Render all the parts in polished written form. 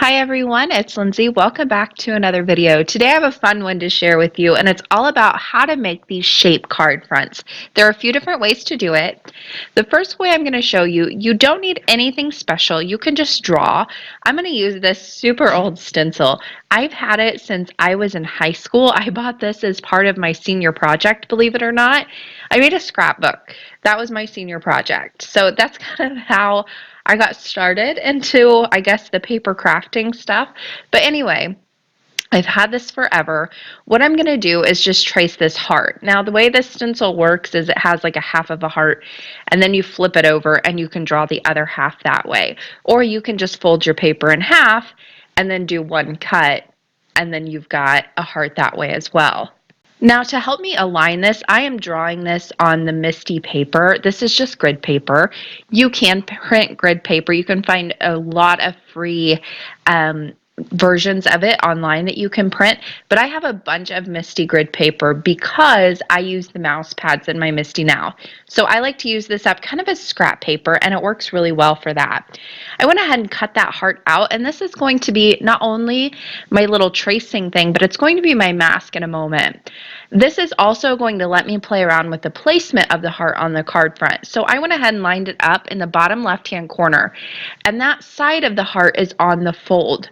Hi everyone, it's Lindsay. Welcome back to another video. Today I have a fun one to share with you, and it's all about how to make these shape card fronts. There are a few different ways to do it. The first way I'm going to show you, you don't need anything special. You can just draw. I'm going to use this super old stencil. I've had it since I was in high school. I bought this as part of my senior project, believe it or not. I made a scrapbook. That was my senior project. So that's kind of how I got started into, I guess, the paper crafting stuff. But anyway, I've had this forever. What I'm going to do is just trace this heart. Now, the way this stencil works is it has like a half of a heart, and then you flip it over and you can draw the other half that way. Or you can just fold your paper in half and then do one cut, and then you've got a heart that way as well. Now, to help me align this, I am drawing this on the Misty paper. This is just grid paper. You can print grid paper. You can find a lot of free versions of it online that you can print, but I have a bunch of Misty grid paper because I use the mouse pads in my Misty now. So I like to use this up kind of as scrap paper, and it works really well for that. I went ahead and cut that heart out, and this is going to be not only my little tracing thing, but it's going to be my mask in a moment. This is also going to let me play around with the placement of the heart on the card front. So I went ahead and lined it up in the bottom left-hand corner, and that side of the heart is on the fold.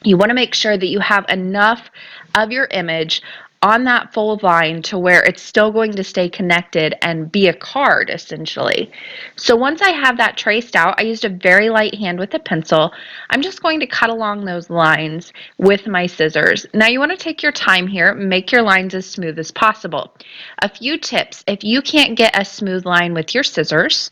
You want to make sure that you have enough of your image on that fold line to where it's still going to stay connected and be a card, essentially. So once I have that traced out, I used a very light hand with a pencil. I'm just going to cut along those lines with my scissors. Now you want to take your time here, make your lines as smooth as possible. A few tips: if you can't get a smooth line with your scissors,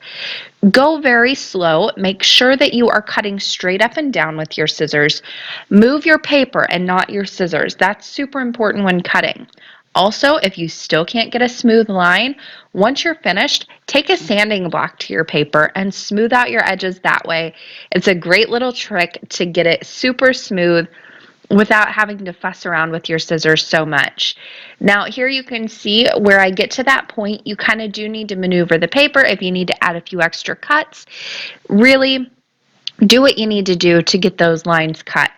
go very slow. Make sure that you are cutting straight up and down with your scissors. Move your paper and not your scissors. That's super important when cutting. Also, if you still can't get a smooth line, once you're finished, take a sanding block to your paper and smooth out your edges that way. It's a great little trick to get it super smooth without having to fuss around with your scissors so much. Now here you can see where I get to that point, you kind of do need to maneuver the paper if you need to add a few extra cuts. Really do what you need to do to get those lines cut.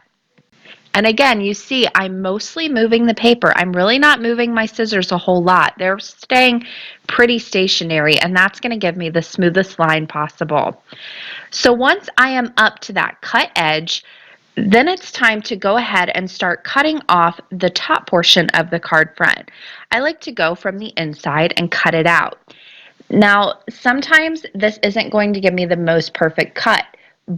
And again, you see I'm mostly moving the paper. I'm really not moving my scissors a whole lot. They're staying pretty stationary, and that's going to give me the smoothest line possible. So once I am up to that cut edge, then it's time to go ahead and start cutting off the top portion of the card front. I like to go from the inside and cut it out. Now, sometimes this isn't going to give me the most perfect cut,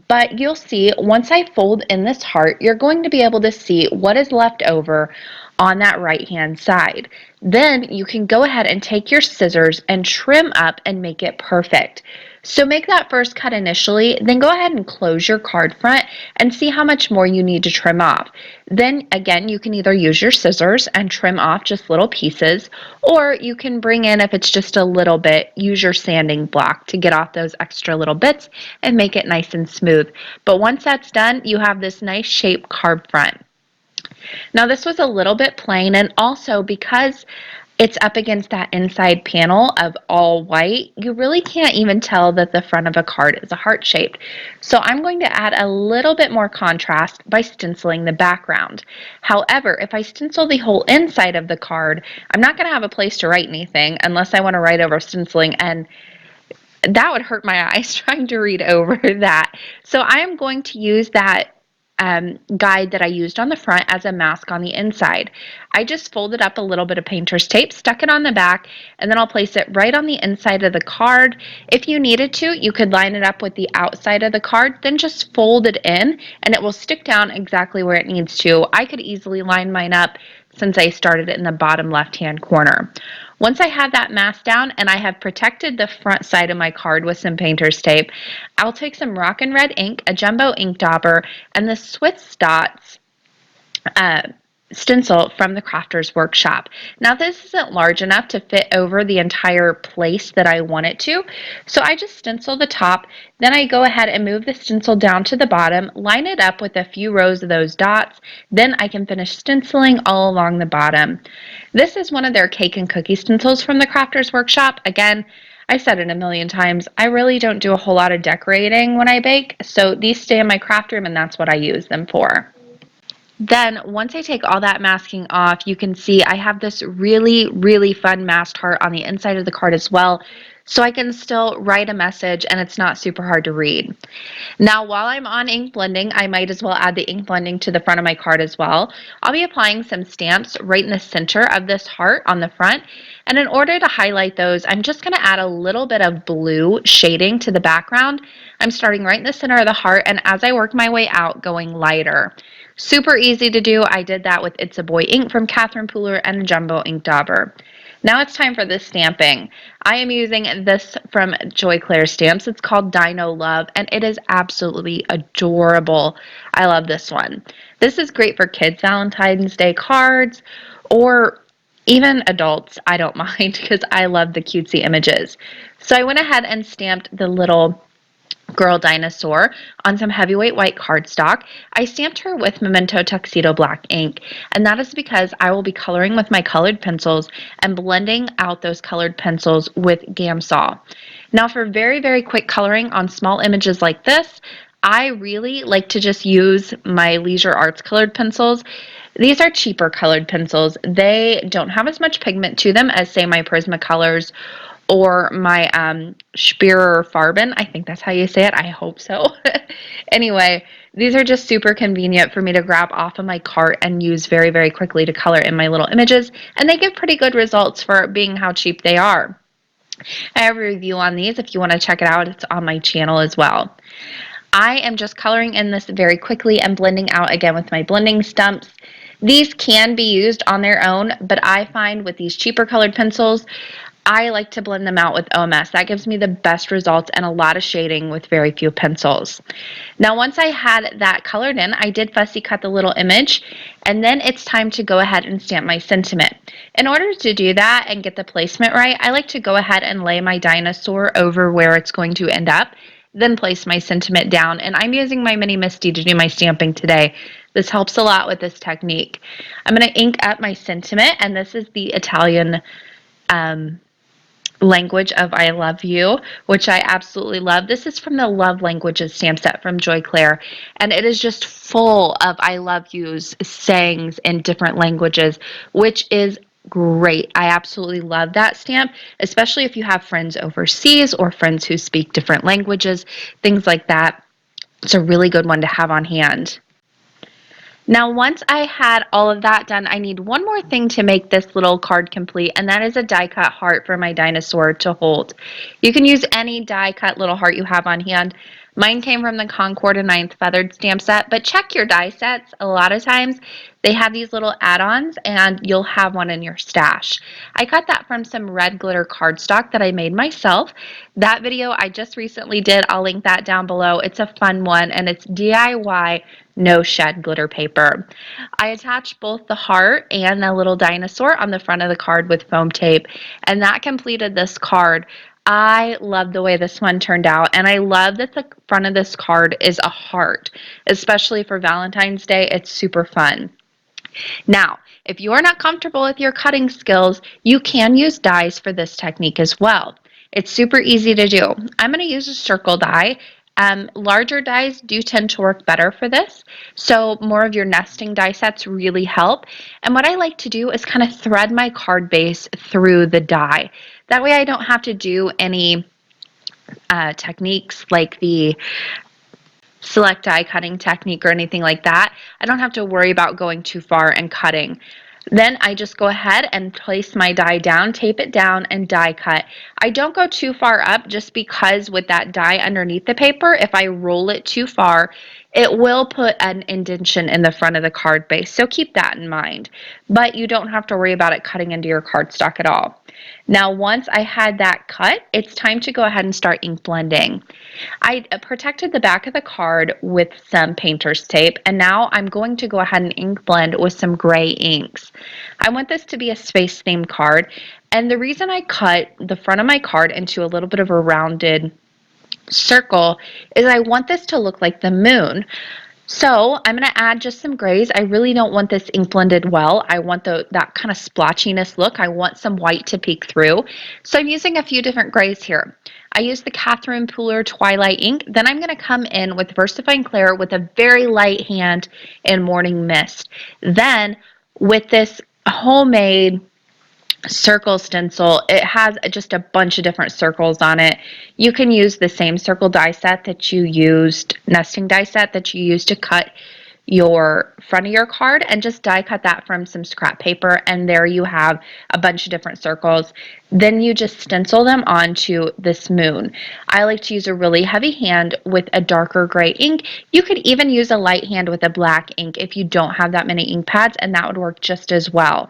but you'll see once I fold in this heart, you're going to be able to see what is left over on that right-hand side. Then you can go ahead and take your scissors and trim up and make it perfect. So make that first cut initially, then go ahead and close your card front and see how much more you need to trim off. Then again, you can either use your scissors and trim off just little pieces, or you can bring in, if it's just a little bit, use your sanding block to get off those extra little bits and make it nice and smooth. But once that's done, you have this nice shaped card front. Now this was a little bit plain, and also because it's up against that inside panel of all white, you really can't even tell that the front of a card is a heart shaped. So I'm going to add a little bit more contrast by stenciling the background. However, if I stencil the whole inside of the card, I'm not going to have a place to write anything unless I want to write over stenciling, and that would hurt my eyes trying to read over that. So I am going to use that guide that I used on the front as a mask on the inside. I just folded up a little bit of painter's tape, stuck it on the back, and then I'll place it right on the inside of the card. If you needed to, you could line it up with the outside of the card, then just fold it in, and it will stick down exactly where it needs to. I could easily line mine up since I started it in the bottom left-hand corner. Once I have that mask down and I have protected the front side of my card with some painter's tape, I'll take some Rockin' Red ink, a jumbo ink dauber, and the Swiss Dots stencil from the Crafters Workshop. Now this isn't large enough to fit over the entire place that I want it to, so I just stencil the top, then I go ahead and move the stencil down to the bottom, line it up with a few rows of those dots, then I can finish stenciling all along the bottom. This is one of their cake and cookie stencils from the Crafters Workshop. Again, I said it a million times, I really don't do a whole lot of decorating when I bake, so these stay in my craft room and that's what I use them for. Then once I take all that masking off, you can see I have this really, really fun masked heart on the inside of the card as well, so I can still write a message and it's not super hard to read. Now, while I'm on ink blending, I might as well add the ink blending to the front of my card as well. I'll be applying some stamps right in the center of this heart on the front, and in order to highlight those, I'm just going to add a little bit of blue shading to the background. I'm starting right in the center of the heart, and as I work my way out, going lighter. Super easy to do. I did that with It's a Boy ink from Catherine Pooler and a jumbo ink dauber. Now it's time for the stamping. I am using this from Joy Claire Stamps. It's called Dino Love, and it is absolutely adorable. I love this one. This is great for kids' Valentine's Day cards, or even adults. I don't mind because I love the cutesy images. So I went ahead and stamped the little girl dinosaur on some heavyweight white cardstock. I stamped her with Memento Tuxedo black ink, and that is because I will be coloring with my colored pencils and blending out those colored pencils with Gamsol. Now for very, very quick coloring on small images like this, I really like to just use my Leisure Arts colored pencils. These are cheaper colored pencils. They don't have as much pigment to them as, say, my Prismacolors or my Spearer Farben. I think that's how you say it. I hope so. Anyway, these are just super convenient for me to grab off of my cart and use very, very quickly to color in my little images, and they give pretty good results for being how cheap they are. I have a review on these. If you want to check it out, it's on my channel as well. I am just coloring in this very quickly and blending out again with my blending stumps. These can be used on their own, but I find with these cheaper colored pencils, I like to blend them out with OMS. That gives me the best results and a lot of shading with very few pencils. Now once I had that colored in, I did fussy cut the little image, and then it's time to go ahead and stamp my sentiment. In order to do that and get the placement right, I like to go ahead and lay my dinosaur over where it's going to end up, then place my sentiment down. And I'm using my Mini Misty to do my stamping today. This helps a lot with this technique. I'm going to ink up my sentiment, and this is the Italian language of I love you, which I absolutely love. This is from the Love Languages stamp set from Joy Claire, and it is just full of I love yous sayings in different languages, which is great. I absolutely love that stamp, especially if you have friends overseas or friends who speak different languages, things like that. It's a really good one to have on hand. Now, once I had all of that done, I need one more thing to make this little card complete, and that is a die cut heart for my dinosaur to hold. You can use any die cut little heart you have on hand. Mine came from the Concord and Ninth Feathered stamp set, but check your die sets. A lot of times they have these little add-ons and you'll have one in your stash. I cut that from some red glitter cardstock that I made myself. That video I just recently did, I'll link that down below. It's a fun one and it's DIY, no shed glitter paper. I attached both the heart and the little dinosaur on the front of the card with foam tape, and that completed this card. I love the way this one turned out, and I love that the front of this card is a heart, especially for Valentine's Day. It's super fun. Now, if you're not comfortable with your cutting skills, you can use dies for this technique as well. It's super easy to do. I'm going to use a circle die. Larger dies do tend to work better for this, so more of your nesting die sets really help. And what I like to do is kind of thread my card base through the die. That way I don't have to do any techniques like the select die cutting technique or anything like that. I don't have to worry about going too far and cutting. Then I just go ahead and place my die down, tape it down, and die cut. I don't go too far up just because with that die underneath the paper, if I roll it too far, it will put an indentation in the front of the card base. So keep that in mind. But you don't have to worry about it cutting into your cardstock at all. Now, once I had that cut, it's time to go ahead and start ink blending. I protected the back of the card with some painter's tape, and now I'm going to go ahead and ink blend with some gray inks. I want this to be a space themed card, and the reason I cut the front of my card into a little bit of a rounded circle is I want this to look like the moon. So I'm going to add just some grays. I really don't want this ink blended well. I want that kind of splotchiness look. I want some white to peek through. So I'm using a few different grays here. I use the Catherine Pooler Twilight ink. Then I'm going to come in with VersaFine Clear with a very light hand in Morning Mist. Then with this homemade circle stencil, it has just a bunch of different circles on it. You can use the same circle die set that you used, nesting die set that you used to cut your front of your card, and just die cut that from some scrap paper, and there you have a bunch of different circles. Then you just stencil them onto this moon. I like to use a really heavy hand with a darker gray ink. You could even use a light hand with a black ink if you don't have that many ink pads, and that would work just as well.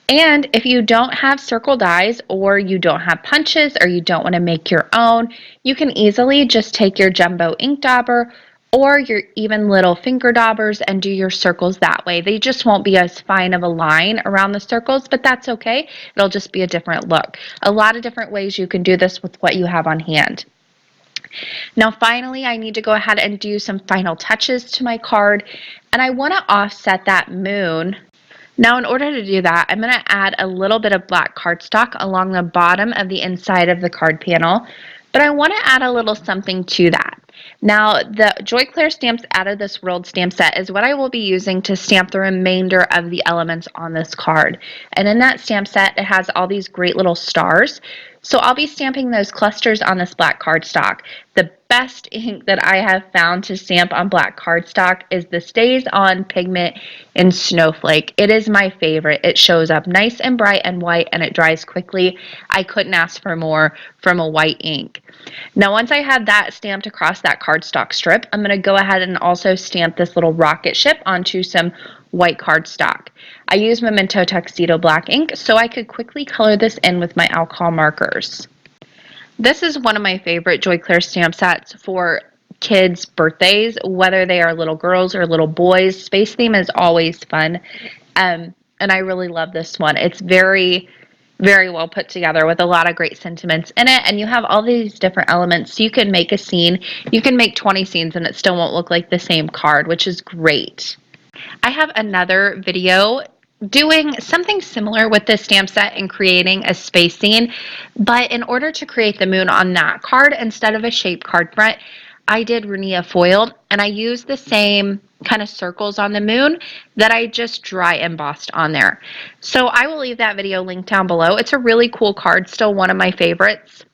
And if you don't have circle dies, or you don't have punches, or you don't want to make your own, you can easily just take your jumbo ink dauber or your even little finger daubers and do your circles that way. They just won't be as fine of a line around the circles, but that's okay. It'll just be a different look. A lot of different ways you can do this with what you have on hand. Now finally, I need to go ahead and do some final touches to my card, and I want to offset that moon. Now, in order to do that, I'm going to add a little bit of black cardstock along the bottom of the inside of the card panel, but I want to add a little something to that. Now, the Joy Claire Stamps Out of This World stamp set is what I will be using to stamp the remainder of the elements on this card. And in that stamp set, it has all these great little stars. So I'll be stamping those clusters on this black cardstock. The best ink that I have found to stamp on black cardstock is the Stays On pigment in Snowflake. It is my favorite. It shows up nice and bright and white, and it dries quickly. I couldn't ask for more from a white ink. Now, once I had that stamped across that cardstock strip, I'm going to go ahead and also stamp this little rocket ship onto some white cardstock. I use Memento Tuxedo black ink so I could quickly color this in with my alcohol markers. This is one of my favorite Joy Claire stamp sets for kids' birthdays, whether they are little girls or little boys. Space theme is always fun, and I really love this one. It's very well put together with a lot of great sentiments in it, and you have all these different elements, so you can make a scene. You can make 20 scenes and it still won't look like the same card, which is great. I have another video doing something similar with this stamp set and creating a space scene, but in order to create the moon on that card, instead of a shaped card front, I did Renia foil, and I used the same kind of circles on the moon that I just dry embossed on there. So I will leave that video linked down below. It's a really cool card, still one of my favorites,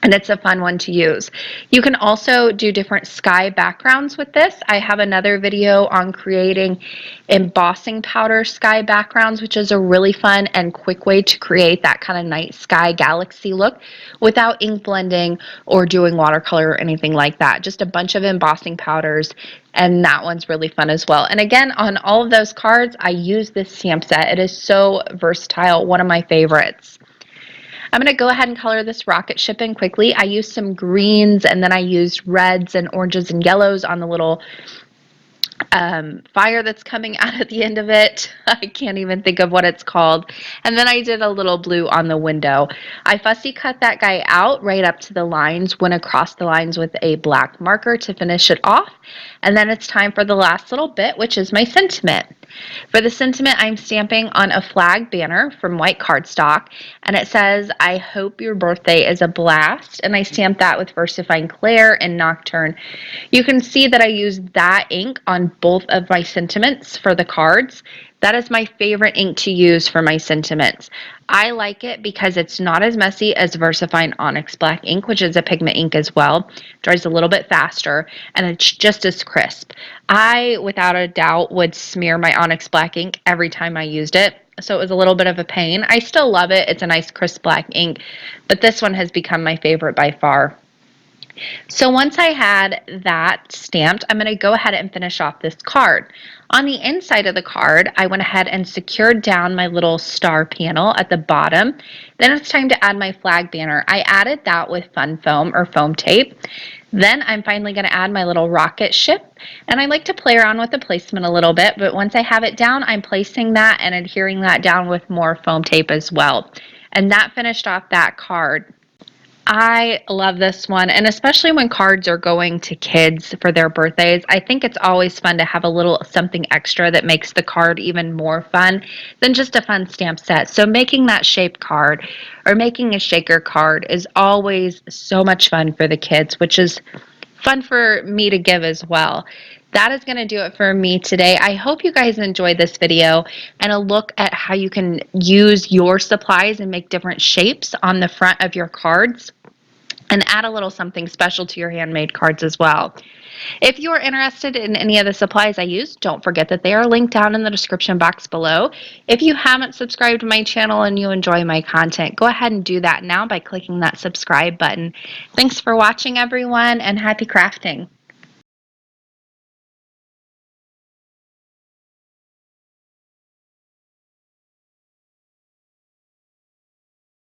and it's a fun one to use. You can also do different sky backgrounds with this. I have another video on creating embossing powder sky backgrounds, which is a really fun and quick way to create that kind of night sky galaxy look without ink blending or doing watercolor or anything like that. Just a bunch of embossing powders, and that one's really fun as well. And again, on all of those cards, I use this stamp set. It is so versatile, one of my favorites. I'm going to go ahead and color this rocket ship in quickly. I used some greens, and then I used reds and oranges and yellows on the little fire that's coming out at the end of it. I can't even think of what it's called. And then I did a little blue on the window. I fussy cut that guy out right up to the lines, went across the lines with a black marker to finish it off. And then it's time for the last little bit, which is my sentiment. For the sentiment, I'm stamping on a flag banner from white cardstock, and it says, "I hope your birthday is a blast," and I stamped that with VersaFine Clair and Nocturne. You can see that I used that ink on both of my sentiments for the cards. That is my favorite ink to use for my sentiments. I like it because it's not as messy as VersaFine Onyx Black ink, which is a pigment ink as well. Dries a little bit faster, and it's just as crisp. I, without a doubt, would smear my Onyx Black ink every time I used it, so it was a little bit of a pain. I still love it. It's a nice crisp black ink, but this one has become my favorite by far. So once I had that stamped, I'm going to go ahead and finish off this card. On the inside of the card, I went ahead and secured down my little star panel at the bottom. Then it's time to add my flag banner. I added that with fun foam or foam tape. Then I'm finally going to add my little rocket ship, and I like to play around with the placement a little bit, but once I have it down, I'm placing that and adhering that down with more foam tape as well. And that finished off that card. I love this one, and especially when cards are going to kids for their birthdays, I think it's always fun to have a little something extra that makes the card even more fun than just a fun stamp set. So making that shape card or making a shaker card is always so much fun for the kids, which is fun for me to give as well. That is going to do it for me today. I hope you guys enjoyed this video and a look at how you can use your supplies and make different shapes on the front of your cards and add a little something special to your handmade cards as well. If you are interested in any of the supplies I use, don't forget that they are linked down in the description box below. If you haven't subscribed to my channel and you enjoy my content, go ahead and do that now by clicking that subscribe button. Thanks for watching, everyone, and happy crafting.